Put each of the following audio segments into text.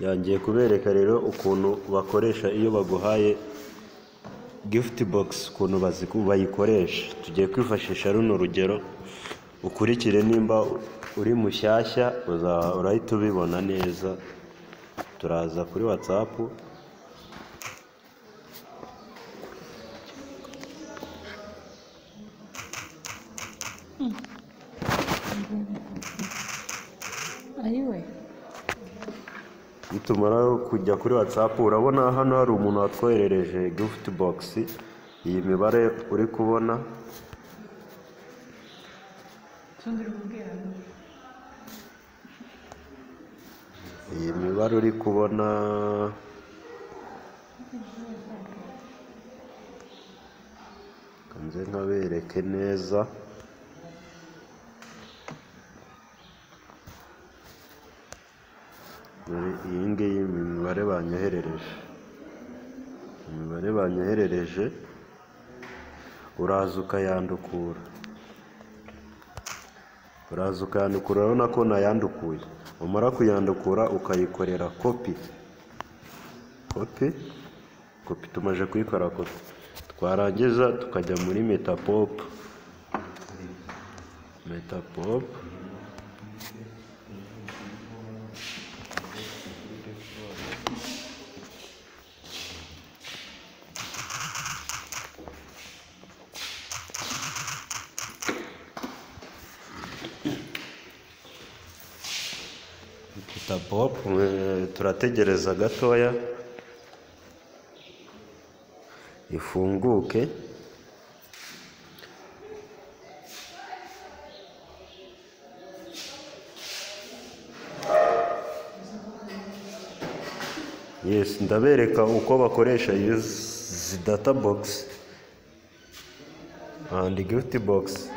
yangiye kubereka rero ukuntu bakoresha iyo baguhaye gift box, ukuntu bayikoresha. Tugiye kwifashisha runo rugero, ukurikire nimba uri mushyashya urahita ubibona neza. Turaza kuri WhatsApp, nitumara kujya kuri WhatsApp urabona hano hari umuntu watwoherereje gift box. Iyi mibare uri kubona, iyi mibare uri kubona kanze nkabereke neza. Iyi ngiyi imibare banyoherereje, uraza ukayandukura, urabona ko nayandukuye. Umara kuyandukura ukayikorera kopi. Tumaze kuyikora kopi, twarangiza tukajya muri Metapop. Turategereza gatoya ifunguke. Yes, ndabereka uko bakoresha use data box and gift box.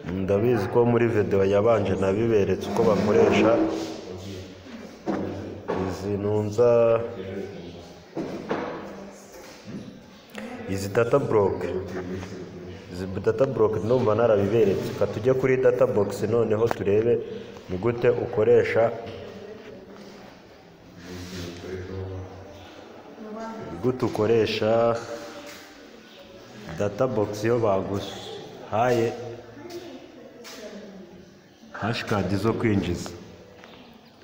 Ndabizi ko muri video yabanje nabiberetse uko bakoresha izi data block numva narabiberetse. Tujye kuri data box noneho turebe ni gute ukoresha data box iyo baguhaye hashcard zo kwinjiza.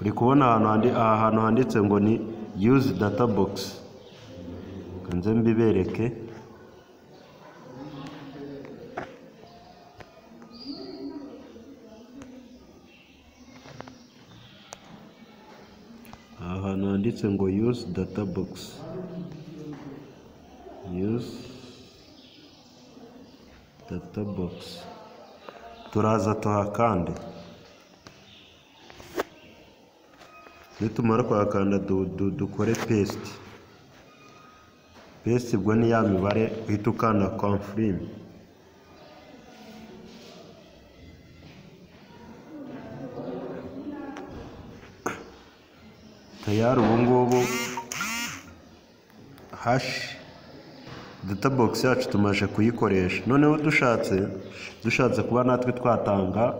Uri kubona aha hantu handitse ngo ni use data box. Kanze mbibereke. Aha hantu handitse ngo use data box. Turaza tuhakande. Nitumara kuhakanda dukore paste. Ubwo ni ya mibare uhita ukanda confirm. Tayari ubu ngubu data box yacu tumaje kuyikoresha. Noneho dushatse kuba natwe twatanga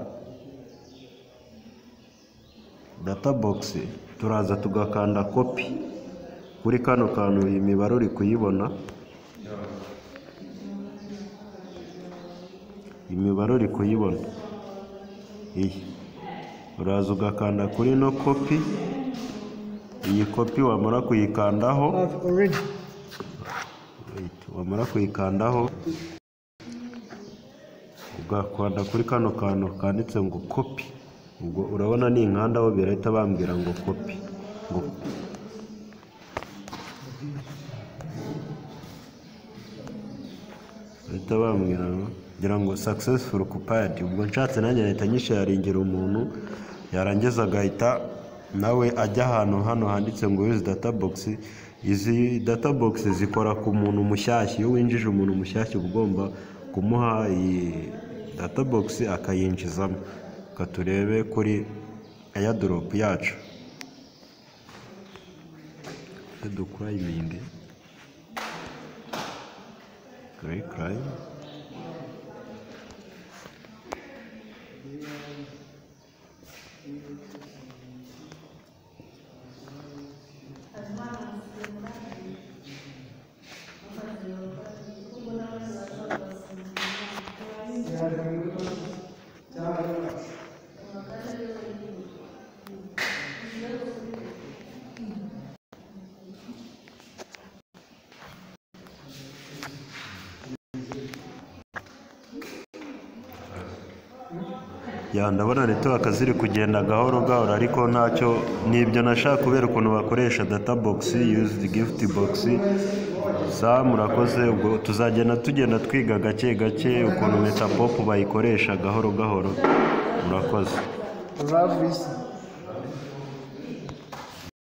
data box, turaza tugakanda copy kuri kano kantu. Iyi mibare uri kuyibona, iyi uraza ugakanda kuri no copy. Iyi copy wamara kuyikandaho ugakanda kuri kano kantu kanditse ngo copy. Ubwo urabona ni inkandaho birahita bambwira ngo copy. Bahita bambwira ngo successful copied. Ubwo nshatse nanjye nahita nyisharingira umuntu, yarangiza agahita nawe ajya hano handitse ngo use data box. Izi data box zikora ku muntu mushyashya. Iyo winjije umuntu mushyashya ugomba kumuha iyi data box akayinjizamo. Turebe kuri airdrop yacu. ya ndabona network ziri kugenda gahoro gahoro ariko ntacyo nibyo nashaka kubera ukuntu bakoresha data box used gift box murakoze ubwo tugenda twiga gake gake ukuntu Metapop bayikoresha gahoro gahoro murakoze.